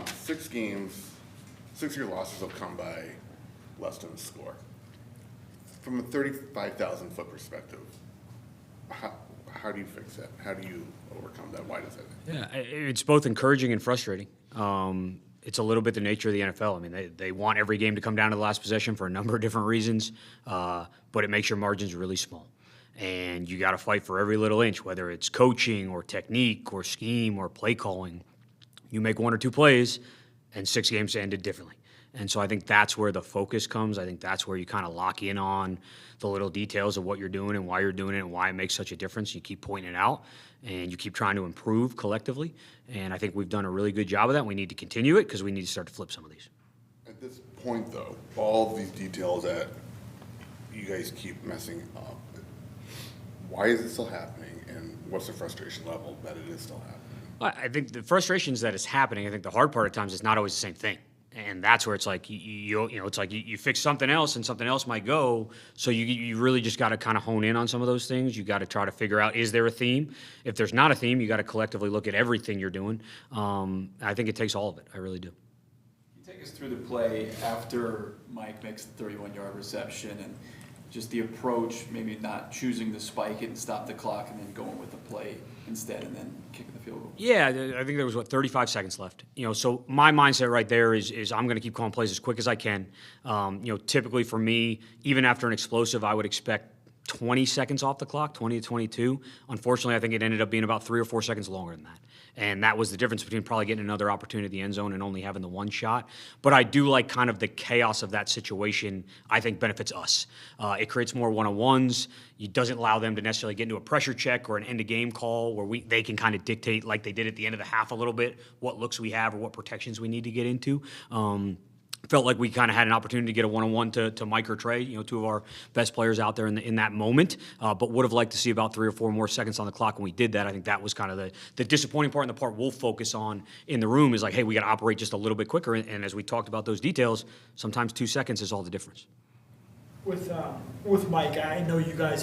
Six games, 6 of your losses have come by less than a score. From a 35,000 foot perspective, how do you fix that? How do you overcome that? Why does that? Yeah, it's both encouraging and frustrating. It's a little bit the nature of the NFL. I mean, they want every game to come down to the last possession for a number of different reasons, but it makes your margins really small. And you got to fight for every little inch, whether it's coaching or technique or scheme or play calling. You make one or two plays, and 6 games ended differently. And so I think that's where the focus comes. I think that's where you kind of lock in on the little details of what you're doing and why you're doing it and why it makes such a difference. You keep pointing it out, and you keep trying to improve collectively. And I think we've done a really good job of that. We need to continue it because we need to start to flip some of these. At this point, though, all these details that you guys keep messing up, why is it still happening, and what's the frustration level that it is still happening? I think the frustration is that it's happening. I think the hard part at times is not always the same thing. And that's where it's like, it's like you fix something else and something else might go. So you really just got to kind of hone in on some of those things. You got to try to figure out, is there a theme? If there's not a theme, you got to collectively look at everything you're doing. I think it takes all of it. I really do. You take us through the play after Mike makes the 31-yard reception and just the approach, maybe not choosing to spike it and stop the clock and then going with the play instead and then kicking the field goal. Yeah, I think there was, 35 seconds left. So my mindset right there is I'm going to keep calling plays as quick as I can. Typically for me, even after an explosive, I would expect 20 seconds off the clock, 20 to 22. Unfortunately, I think it ended up being about 3 or 4 seconds longer than that. And that was the difference between probably getting another opportunity at the end zone and only having the one shot. But I do like kind of the chaos of that situation, I think benefits us. It creates more one-on-ones. It doesn't allow them to necessarily get into a pressure check or an end-of-game call where they can kind of dictate, like they did at the end of the half a little bit, what looks we have or what protections we need to get into. Felt like we kind of had an opportunity to get a one-on-one to Mike or Trey, two of our best players out there in that moment, but would have liked to see about 3 or 4 more seconds on the clock when we did that. I think that was kind of the disappointing part, and the part we'll focus on in the room is like, hey, we got to operate just a little bit quicker, and as we talked about those details, sometimes 2 seconds is all the difference. With Mike, I know you guys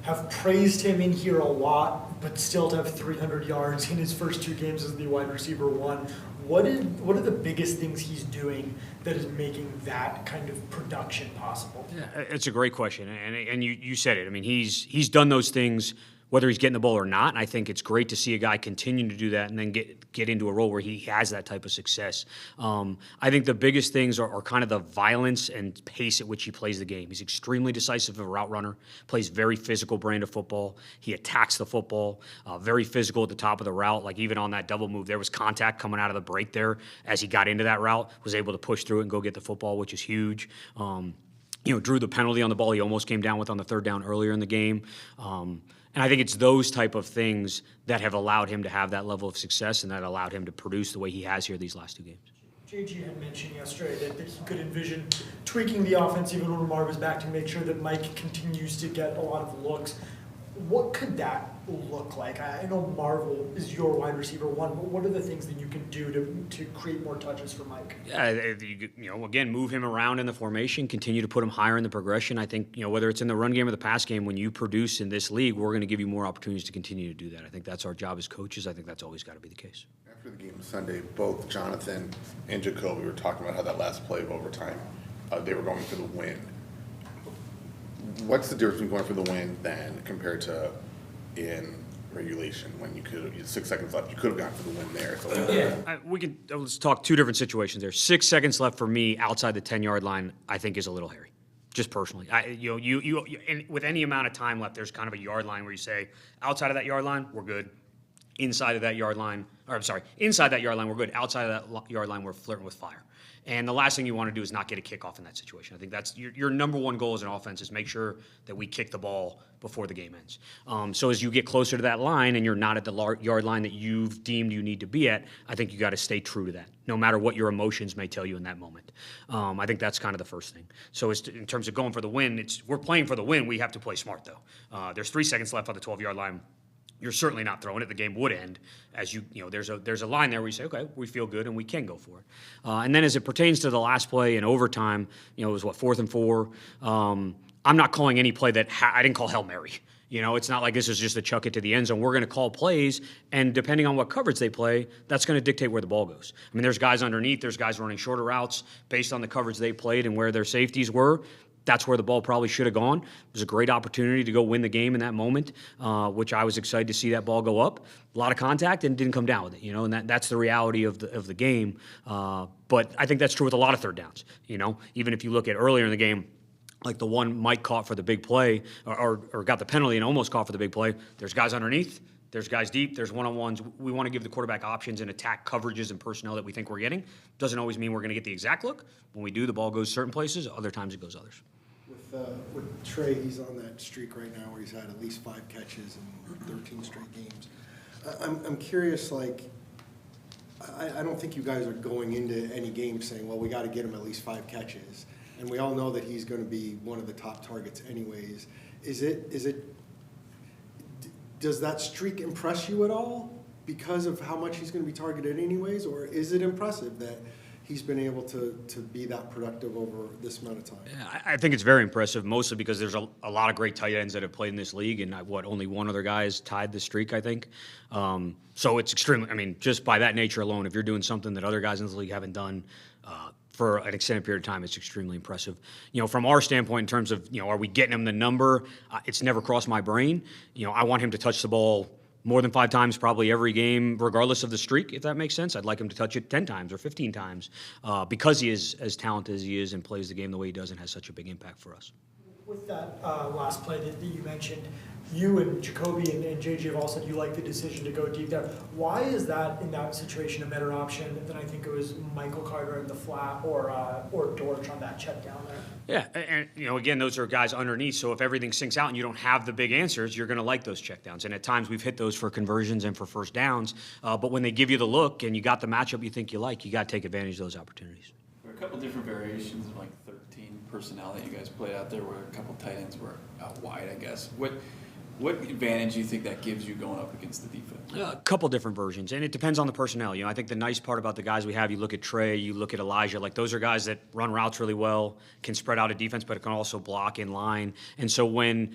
have praised him in here a lot, but still to have 300 yards in his first 2 games as the wide receiver 1. What are the biggest things he's doing that is making that kind of production possible? Yeah, it's a great question, and you said it. I mean, he's done those things whether he's getting the ball or not. And I think it's great to see a guy continue to do that and then get into a role where he has that type of success. I think the biggest things are kind of the violence and pace at which he plays the game. He's extremely decisive of a route runner, plays very physical brand of football. He attacks the football, very physical at the top of the route. Like even on that double move, there was contact coming out of the break there as he got into that route, was able to push through it and go get the football, which is huge. Drew the penalty on the ball he almost came down with on the 3rd down earlier in the game. And I think it's those type of things that have allowed him to have that level of success and that allowed him to produce the way he has here these last 2 games. JG had mentioned yesterday that he could envision tweaking the offense even when Lamar was back to make sure that Mike continues to get a lot of looks. What could that look like? I know Marvel is your wide receiver 1, but what are the things that you can do to create more touches for Mike? Yeah, again, move him around in the formation, continue to put him higher in the progression. I think, whether it's in the run game or the pass game, when you produce in this league, we're going to give you more opportunities to continue to do that. I think that's our job as coaches. I think that's always got to be the case. After the game Sunday, both Jonathan and Jacoby were talking about how that last play of overtime, they were going for the win. What's the difference between going for the win then compared to in regulation when you could have 6 seconds left? You could have gone for the win there. So Let's talk 2 different situations there. 6 seconds left for me outside the 10-yard line, I think is a little hairy, just personally. With any amount of time left, there's kind of a yard line where you say, outside of that yard line, we're good. Inside that yard line, we're good. Outside of that yard line, we're flirting with fire. And the last thing you want to do is not get a kickoff in that situation. I think that's your number one goal as an offense is make sure that we kick the ball before the game ends. So as you get closer to that line and you're not at the yard line that you've deemed you need to be at, I think you got to stay true to that, no matter what your emotions may tell you in that moment. I think that's kind of the first thing. So in terms of going for the win, we're playing for the win. We have to play smart, though. There's 3 seconds left on the 12-yard line. You're certainly not throwing it. The game would end as there's a line there where you say, okay, we feel good and we can go for it. And then as it pertains to the last play in overtime, it was 4th and 4. I'm not calling any play that I didn't call Hail Mary. You know, it's not like this is just a chuck it to the end zone. We're going to call plays, and depending on what coverage they play, that's going to dictate where the ball goes. I mean, there's guys underneath, there's guys running shorter routes based on the coverage they played and where their safeties were. That's where the ball probably should have gone. It was a great opportunity to go win the game in that moment, which I was excited to see that ball go up. A lot of contact and didn't come down with it, you know, and that's the reality of the game. But I think that's true with a lot of third downs, you know. Even if you look at earlier in the game, like the one Mike caught for the big play or got the penalty and almost caught for the big play, there's guys underneath. There's guys deep. There's one-on-ones. We want to give the quarterback options and attack coverages and personnel that we think we're getting. Doesn't always mean we're going to get the exact look. When we do, the ball goes certain places. Other times it goes others. With Trey, he's on that streak right now where he's had at least 5 catches in 13 straight games. I'm curious, like, I don't think you guys are going into any game saying, well, we got to get him at least 5 catches. And we all know that he's going to be one of the top targets anyways. Does that streak impress you at all because of how much he's going to be targeted anyways? Or is it impressive that he's been able to be that productive over this amount of time? Yeah, I think it's very impressive, mostly because there's a lot of great tight ends that have played in this league, and only one other guy has tied the streak, I think. So it's extremely, I mean, just by that nature alone, if you're doing something that other guys in this league haven't done for an extended period of time, it's extremely impressive. You know, from our standpoint, in terms of, you know, are we getting him the number? It's never crossed my brain. You know, I want him to touch the ball more than 5 times probably every game, regardless of the streak, if that makes sense. I'd like him to touch it 10 times or 15 times because he is as talented as he is and plays the game the way he does and has such a big impact for us. With that last play that you mentioned, you and Jacoby and JJ have all said you like the decision to go deep there. Why is that, in that situation, a better option than I think it was Michael Carter in the flat or Dortch on that check down there? Yeah, and you know, again, those are guys underneath, so if everything sinks out and you don't have the big answers, you're going to like those checkdowns. And at times we've hit those for conversions and for first downs, but when they give you the look and you got the matchup you think you like, you got to take advantage of those opportunities. There were a couple different variations of like 13 personnel that you guys played out there where a couple tight ends were out wide, I guess. What advantage do you think that gives you going up against the defense? A couple different versions, and it depends on the personnel. You know, I think the nice part about the guys we have, you look at Trey, you look at Elijah, like those are guys that run routes really well, can spread out a defense, but it can also block in line. And so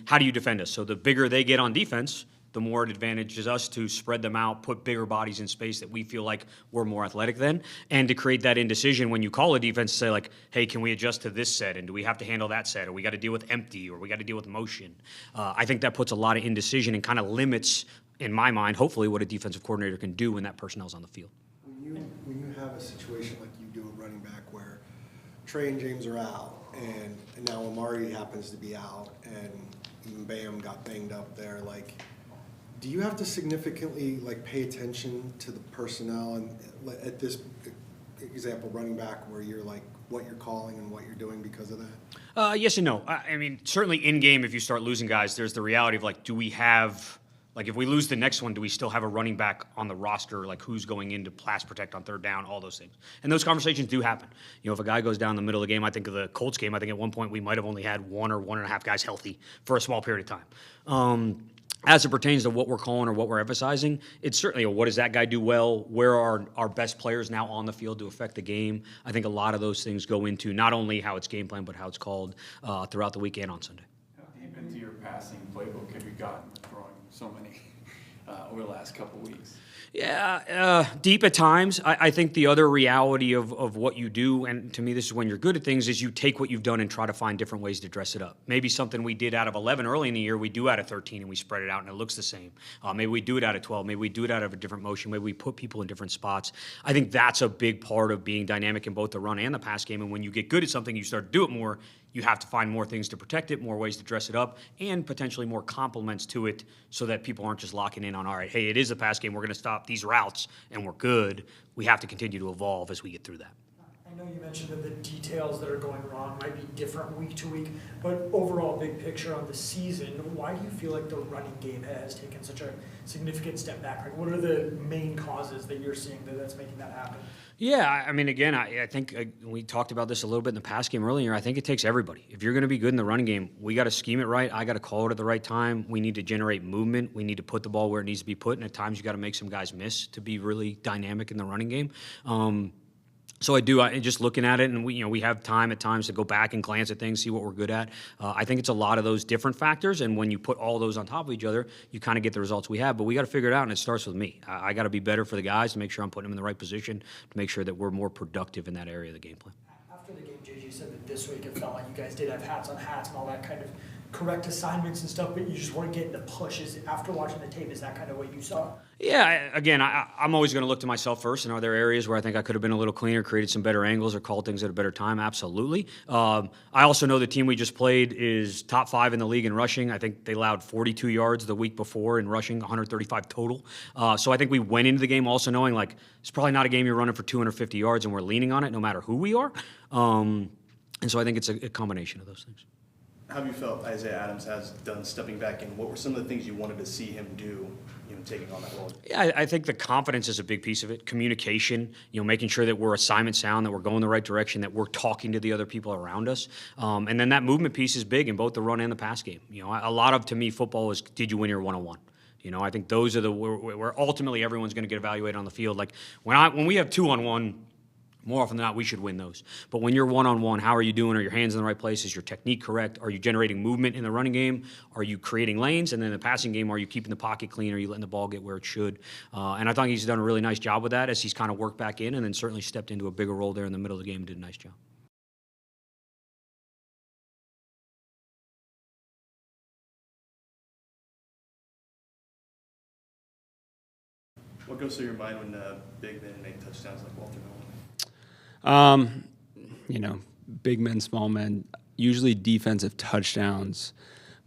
how do you defend us? So the bigger they get on defense, the more it advantages us to spread them out, put bigger bodies in space that we feel like we're more athletic than, and to create that indecision when you call a defense, say like, hey, can we adjust to this set, and do we have to handle that set, or we got to deal with empty, or we got to deal with motion. I think that puts a lot of indecision and kind of limits, in my mind, hopefully what a defensive coordinator can do when that personnel's on the field. When you have a situation like you do at running back where Trey and James are out, and now Amari happens to be out, and even Bam got banged up there, like, do you have to significantly like pay attention to the personnel and at this example running back where you're like what you're calling and what you're doing because of that? Yes and no. I mean, certainly in game, if you start losing guys, there's the reality of like, do we have, like if we lose the next one, do we still have a running back on the roster? Like who's going in to pass protect on third down, all those things. And those conversations do happen. You know, if a guy goes down the middle of the game, I think of the Colts game, I think at one point we might have only had 1 or 1.5 guys healthy for a small period of time. As it pertains to what we're calling or what we're emphasizing, it's certainly what does that guy do well? Where are our best players now on the field to affect the game? I think a lot of those things go into not only how it's game plan, but how it's called throughout the weekend on Sunday. How deep into your passing playbook have you gotten throwing so many over the last couple weeks? Yeah, deep at times. I think the other reality of what you do, and to me this is when you're good at things, is you take what you've done and try to find different ways to dress it up. Maybe something we did out of 11 early in the year, we do out of 13 and we spread it out and it looks the same. Maybe we do it out of 12. Maybe we do it out of a different motion. Maybe we put people in different spots. I think that's a big part of being dynamic in both the run and the pass game. And when you get good at something, you start to do it more. You have to find more things to protect it, more ways to dress it up, and potentially more complements to it so that people aren't just locking in on, all right, hey, it is a pass game. We're going to stop these routes, and we're good. We have to continue to evolve as we get through that. I know you mentioned that the details that are going wrong might be different week to week, but overall big picture on the season, why do you feel like the running game has taken such a significant step back? Like, what are the main causes that you're seeing that's making that happen? Yeah, I mean, again, I think we talked about this a little bit in the pass game earlier. I think it takes everybody. If you're going to be good in the running game, we got to scheme it right. I got to call it at the right time. We need to generate movement. We need to put the ball where it needs to be put, and at times you got to make some guys miss to be really dynamic in the running game. So I do. Just looking at it, and we have time at times to go back and glance at things, see what we're good at. I think it's a lot of those different factors, and when you put all those on top of each other, you kind of get the results we have. But we got to figure it out, and it starts with me. I got to be better for the guys to make sure I'm putting them in the right position, to make sure that we're more productive in that area of the game plan. After the game, JJ said that this week it felt like you guys did have hats on hats and all that kind of correct assignments and stuff, but you just weren't getting the pushes. After watching the tape, is that kind of what you saw? Yeah, I'm always going to look to myself first, and are there areas where I think I could have been a little cleaner, created some better angles, or called things at a better time? Absolutely. I also know the team we just played is top 5 in the league in rushing. I think they allowed 42 yards the week before in rushing, 135 total. So I think we went into the game also knowing, like, it's probably not a game you're running for 250 yards, and we're leaning on it no matter who we are. And so I think it's a combination of those things. How have you felt Isaiah Adams has done stepping back in? What were some of the things you wanted to see him do, taking on that role? Yeah, I think the confidence is a big piece of it. Communication, making sure that we're assignment sound, that we're going the right direction, that we're talking to the other people around us. And then that movement piece is big in both the run and the pass game. A lot of, to me, football is, did you win your one-on-one? I think those are where ultimately everyone's going to get evaluated on the field. Like when we have 2-on-1, more often than not, we should win those. But when you're one-on-one, how are you doing? Are your hands in the right place? Is your technique correct? Are you generating movement in the running game? Are you creating lanes? And then in the passing game, are you keeping the pocket clean? Are you letting the ball get where it should? And I think he's done a really nice job with that as he's kind of worked back in and then certainly stepped into a bigger role there in the middle of the game and did a nice job. What goes through your mind when big men make touchdowns like Walter Nolan? Big men, small men, usually defensive touchdowns.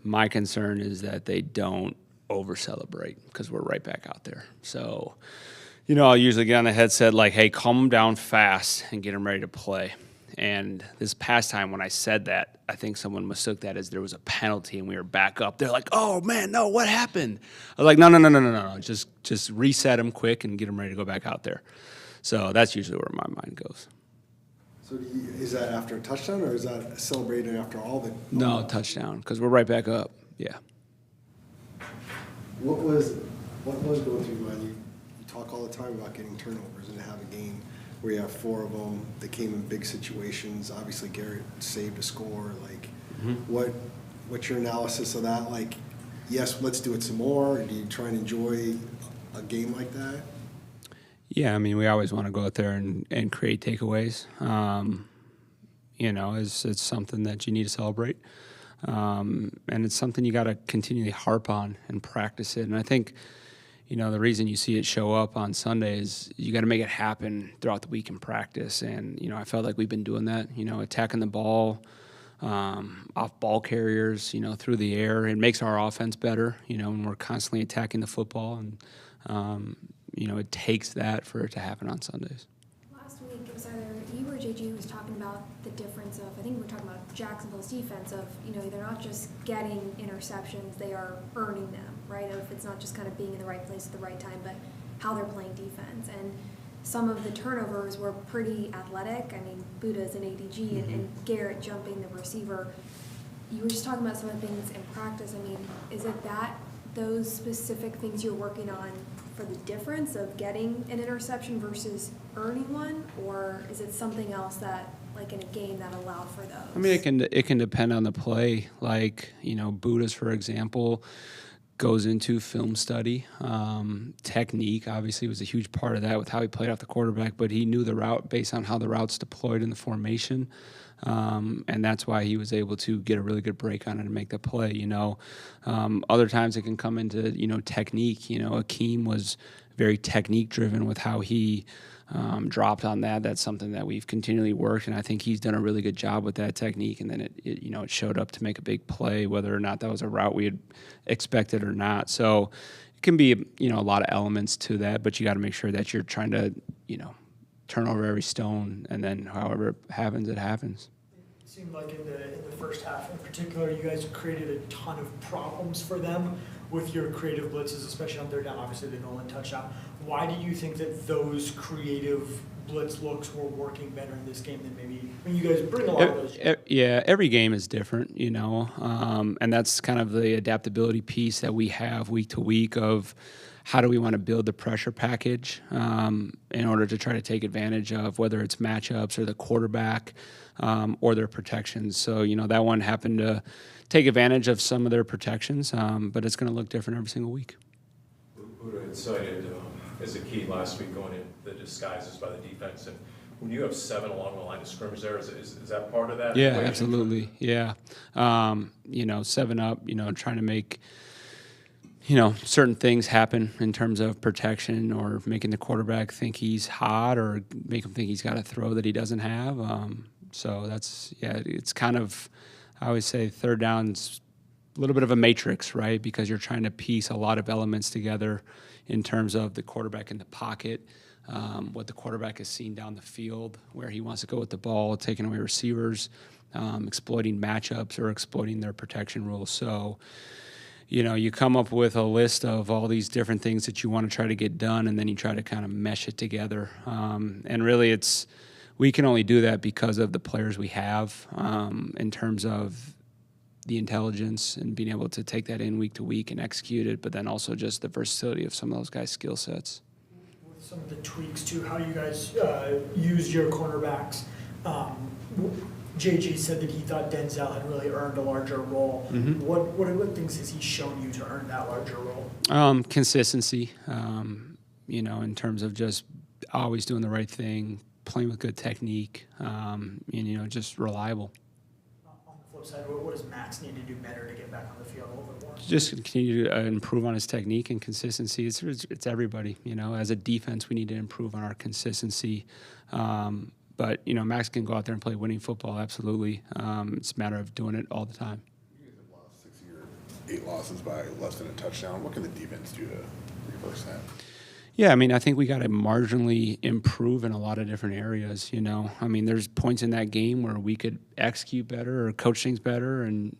My concern is that they don't over-celebrate because we're right back out there. So, I'll usually get on the headset like, hey, calm them down fast and get them ready to play. And this past time when I said that, I think someone mistook that as there was a penalty and we were back up. They're like, oh, man, no, what happened? I was like, no. Just reset them quick and get them ready to go back out there. So that's usually where my mind goes. So is that after a touchdown, or is that celebrating after all the? No, touchdown, because we're right back up. Yeah. What was going through your mind? You talk all the time about getting turnovers, and to have a game where you have 4 of them that came in big situations. Obviously, Garrett saved a score. Like, what's your analysis of that? Like, yes, let's do it some more. Or do you try and enjoy a game like that? Yeah, we always want to go out there and create takeaways. It's something that you need to celebrate. And it's something you got to continually harp on and practice it. And I think, the reason you see it show up on Sunday is you got to make it happen throughout the week in practice. And, I felt like we've been doing that, attacking the ball, off ball carriers, through the air. It makes our offense better, when we're constantly attacking the football. And, it takes that for it to happen on Sundays. Last week, it was either you or JG who was talking about the difference of, I think we were talking about Jacksonville's defense of, they're not just getting interceptions, they are earning them, right? If it's not just kind of being in the right place at the right time, but how they're playing defense. And some of the turnovers were pretty athletic. Buddha's an ADG and Garrett jumping the receiver. You were just talking about some of the things in practice. Is it those specific things you're working on for the difference of getting an interception versus earning one, or is it something else that, like in a game, that allowed for those? It can depend on the play. Like, Buddha's, for example, goes into film study. Technique, obviously, was a huge part of that with how he played off the quarterback, but he knew the route based on how the route's deployed in the formation. And that's why he was able to get a really good break on it and make the play, Other times it can come into, technique. Akeem was very technique-driven with how he dropped on that. That's something that we've continually worked, and I think he's done a really good job with that technique. And then it showed up to make a big play, whether or not that was a route we had expected or not. So it can be, a lot of elements to that, but you got to make sure that you're trying to, turn over every stone, and then however it happens, it happens. It seemed like in the first half in particular, you guys created a ton of problems for them with your creative blitzes, especially on third down, obviously the Nolan touchdown. Why do you think that those creative blitz looks were working better in this game than maybe when you guys bring a lot of those? Yeah, every game is different, and that's kind of the adaptability piece that we have week to week of how do we want to build the pressure package in order to try to take advantage of whether it's matchups or the quarterback or their protections. So, that one happened to take advantage of some of their protections, but it's going to look different every single week. Buda had cited as a key last week going in the disguises by the defense. And when you have 7 along the line of scrimmage there, is that part of that? Yeah, equation? absolutely. Yeah. 7 up, trying to make, certain things happen in terms of protection or making the quarterback think he's hot or make him think he's got a throw that he doesn't have. So it's kind of, I always say third down's a little bit of a matrix, right? Because you're trying to piece a lot of elements together in terms of the quarterback in the pocket, what the quarterback has seen down the field, where he wants to go with the ball, taking away receivers, exploiting matchups or exploiting their protection rules. So, you come up with a list of all these different things that you want to try to get done, and then you try to kind of mesh it together. And really we can only do that because of the players we have in terms of the intelligence and being able to take that in week to week and execute it, but then also just the versatility of some of those guys' skill sets. With some of the tweaks to how you guys used your cornerbacks, JG said that he thought Denzel had really earned a larger role. Mm-hmm. What things has he shown you to earn that larger role? Consistency, in terms of just always doing the right thing, playing with good technique, and, just reliable. On the flip side, what does Max need to do better to get back on the field a little bit more? Just continue to improve on his technique and consistency. It's everybody. As a defense, we need to improve on our consistency. But Max can go out there and play winning football. Absolutely, it's a matter of doing it all the time. You guys have lost 6 of your 8 losses by less than a touchdown. What can the defense do to reverse that? Yeah, I think we got to marginally improve in a lot of different areas, there's points in that game where we could execute better or coach things better and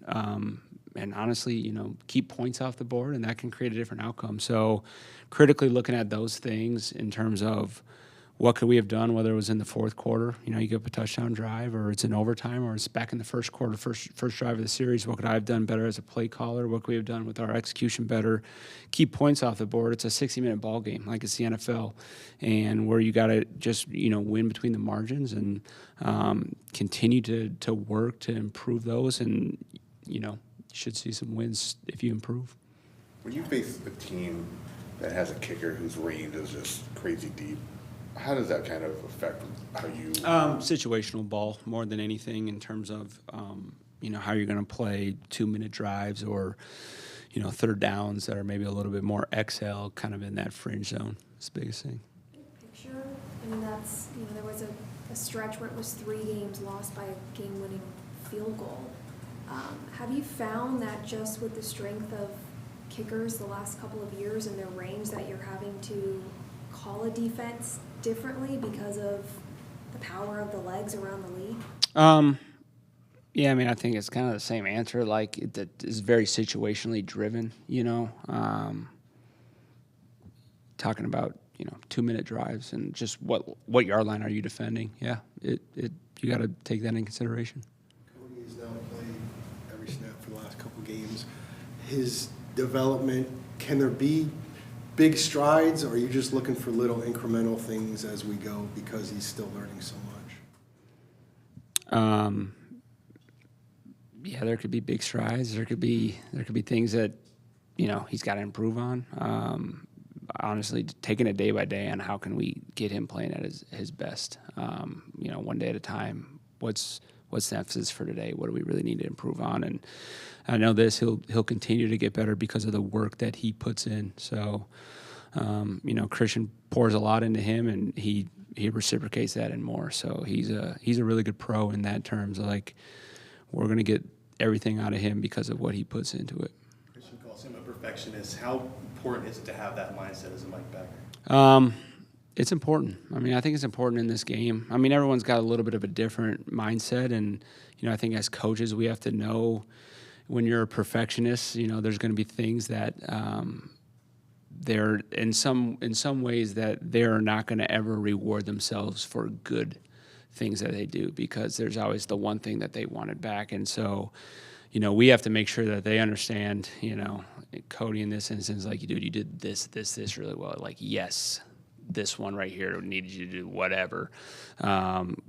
honestly, keep points off the board, and that can create a different outcome. So critically looking at those things in terms of what could we have done, whether it was in the fourth quarter, you give up a touchdown drive, or it's in overtime, or it's back in the first quarter, first drive of the series. What could I have done better as a play caller? What could we have done with our execution better? Keep points off the board. It's a 60-minute ball game, like it's the NFL, and where you got to just win between the margins and continue to work to improve those, and you should see some wins if you improve. When you face a team that has a kicker whose range is just crazy deep, how does that kind of affect how you? Situational ball more than anything in terms of how you're going to play 2-minute drives or third downs that are maybe a little bit more XL, kind of in that fringe zone. It's the biggest thing. Picture, that's there was a stretch where it was 3 games lost by a game-winning field goal. Have you found that just with the strength of kickers the last couple of years and their range that you're having to call a defense differently because of the power of the legs around the league? Yeah, I think it's kind of the same answer. Like, it is very situationally driven, talking about, 2-minute drives and just what yard line are you defending? Yeah, you got to take that in consideration. He's now played every snap for the last couple games. His development, can there be big strides, or are you just looking for little incremental things as we go because he's still learning so much? Yeah, there could be big strides. There could be things that he's got to improve on. Honestly, taking it day by day on how can we get him playing at his best. One day at a time. What's the emphasis for today? What do we really need to improve on? And I know he'll continue to get better because of the work that he puts in. So, Christian pours a lot into him, and he reciprocates that and more. So he's a really good pro in that terms. Like, we're going to get everything out of him because of what he puts into it. Christian calls him a perfectionist. How important is it to have that mindset as a Mike backer? It's important. I think it's important in this game. Everyone's got a little bit of a different mindset, and I think as coaches we have to know when you're a perfectionist, there's going to be things that they're in some ways that they're not going to ever reward themselves for good things that they do, because there's always the one thing that they wanted back. And so, we have to make sure that they understand, Cody in this instance, like, dude, you did this really well. Like, yes, this one right here needed you to do whatever,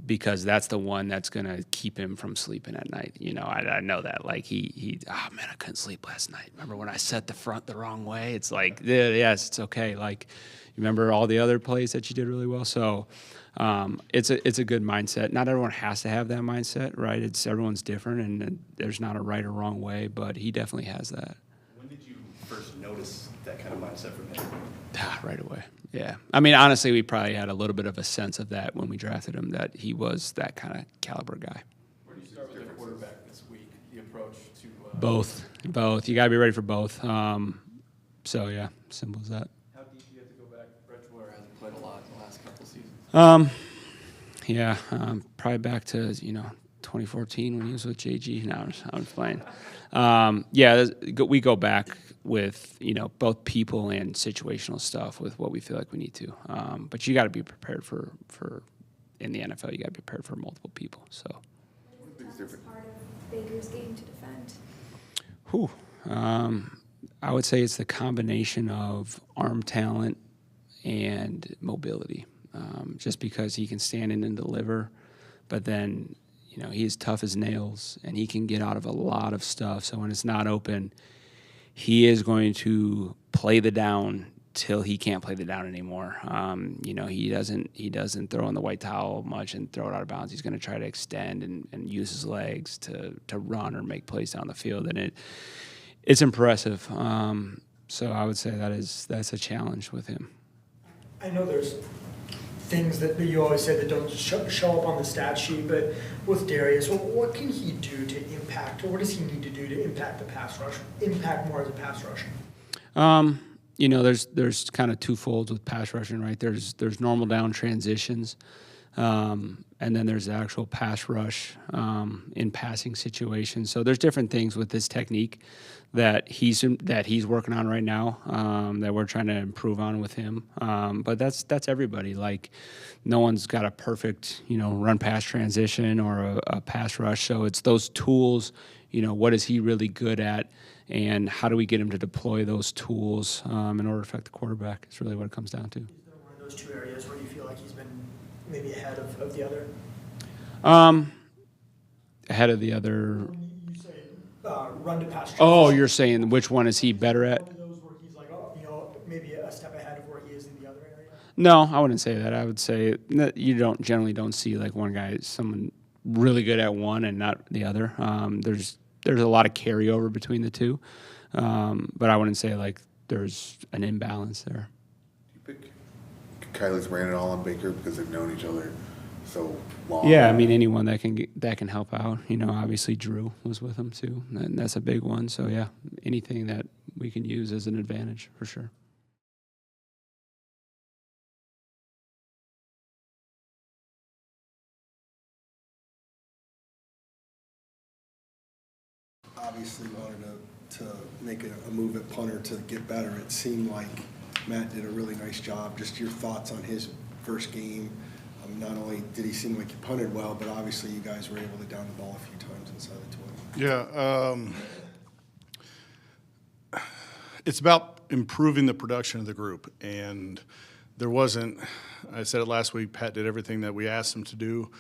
because that's the one that's going to keep him from sleeping at night. You know, I know that. Like, oh, man, I couldn't sleep last night. Remember when I set the front the wrong way? It's like, yeah, yes, it's okay. Like, you remember all the other plays that you did really well? So it's a good mindset. Not everyone has to have that mindset, right? Everyone's different, and there's not a right or wrong way, but he definitely has that. When did you first notice that kind of mindset from him? Right away. Yeah. I mean, honestly, we probably had a little bit of a sense of that when we drafted him, that he was that kind of caliber guy. Where do you start with the quarterback this week, the approach to? Both. You got to be ready for both. So, yeah, simple as that. How deep do you have to go back? Brett Boyer hasn't played a lot in the last couple of seasons. Probably back to, 2014 when he was with JG. No, I'm just playing. We go back with, both people and situational stuff with what we feel like we need to. But you got to be prepared for in the NFL, you got to be prepared for multiple people. So. What is the toughest part of Baker's game to defend? I would say it's the combination of arm talent and mobility. Just because he can stand in and deliver, but then, he is tough as nails and he can get out of a lot of stuff. So when it's not open, he is going to play the down till he can't play the down anymore. He doesn't throw in the white towel much and throw it out of bounds. He's going to try to extend and use his legs to run or make plays down the field, and it's impressive. So I would say that's a challenge with him. I know there's things that you always say that don't show up on the stat sheet, but with Darius, what can he do to impact, or what does he need to do to impact the pass rush, impact more as a pass rusher? There's kind of twofold with pass rushing, right? There's normal down transitions, and then there's the actual pass rush in passing situations. So there's different things with this technique that he's working on right now, that we're trying to improve on with him. But that's everybody. Like, no one's got a perfect run pass transition or a pass rush. So it's those tools. What is he really good at, and how do we get him to deploy those tools in order to affect the quarterback? It's really what it comes down to. Is there one of those two areas where you feel like he's been maybe ahead of the other? Ahead of the other. You say run to pass. Oh, you're saying which one is he better at? One of those where he's like, maybe a step ahead of where he is in the other area? No, I wouldn't say that. I would say that you generally don't see like one guy, someone really good at one and not the other. There's a lot of carryover between the two, but I wouldn't say like there's an imbalance there. Do you pick Kylie's ran it all on Baker because they've known each other so long? Yeah, I mean anyone that can help out. Obviously Drew was with him too, and that's a big one. So yeah, anything that we can use as an advantage for sure. Obviously wanted to make a move at punter to get better. It seemed like Matt did a really nice job. Just your thoughts on his first game. Not only did he seem like he punted well, but obviously you guys were able to down the ball a few times inside the 20. Yeah, it's about improving the production of the group, and there wasn't. I said it last week. Pat did everything that we asked him to do.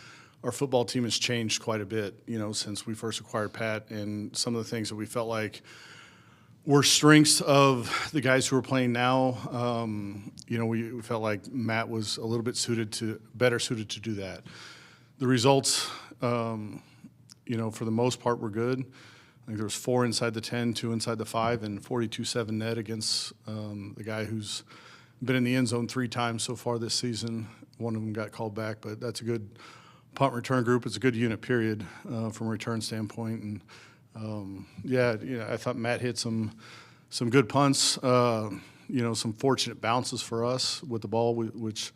Our football team has changed quite a bit, since we first acquired Pat, and some of the things that we felt like were strengths of the guys who are playing now. We felt like Matt was a little bit better suited to do that. The results, for the most part, were good. I think there was 4 inside the 10, 2 inside the 5, and 42-7 net against the guy who's been in the end zone 3 times so far this season. One of them got called back, but that's a good punt return group. It's a good unit, period, from a return standpoint. And I thought Matt hit some good punts. Some fortunate bounces for us with the ball, which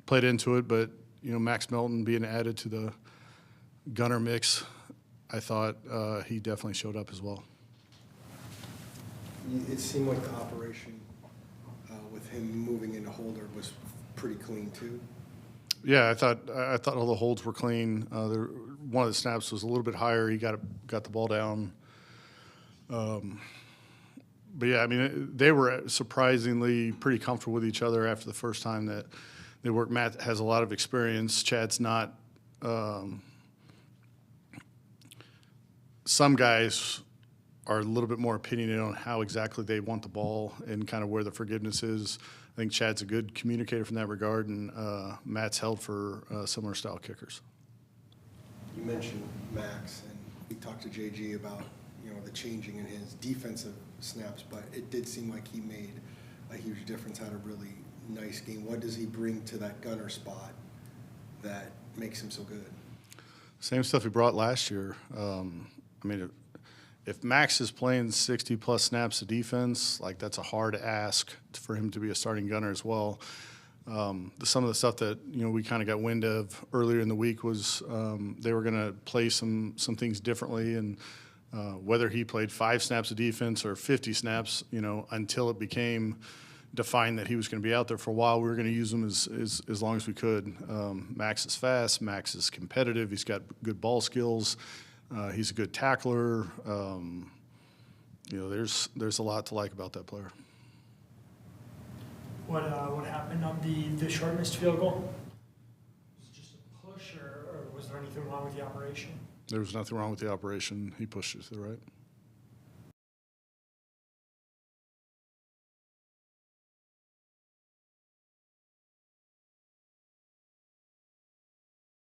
played into it. But Max Melton being added to the gunner mix, I thought he definitely showed up as well. It seemed like the operation with him moving into holder was pretty clean too. Yeah, I thought all the holds were clean. One of the snaps was a little bit higher. He got the ball down. But yeah, I mean, they were surprisingly pretty comfortable with each other after the first time that they worked. Matt has a lot of experience. Chad's not. Some guys are a little bit more opinionated on how exactly they want the ball and kind of where the forgiveness is. I think Chad's a good communicator from that regard, and Matt's held for similar style kickers. You mentioned Max, and we talked to JG about, the changing in his defensive snaps, but it did seem like he made a huge difference, had a really nice game. What does he bring to that gunner spot that makes him so good? Same stuff he brought last year. I mean, if Max is playing 60-plus snaps of defense, like that's a hard ask for him to be a starting gunner as well. Some of the stuff that we kind of got wind of earlier in the week was they were going to play some things differently, and whether he played 5 snaps of defense or 50 snaps, until it became defined that he was going to be out there for a while, we were going to use him as long as we could. Max is fast. Max is competitive. He's got good ball skills. He's a good tackler. There's a lot to like about that player. What happened on the short missed field goal? Was it just a push, or was there anything wrong with the operation? There was nothing wrong with the operation. He pushed it to the right.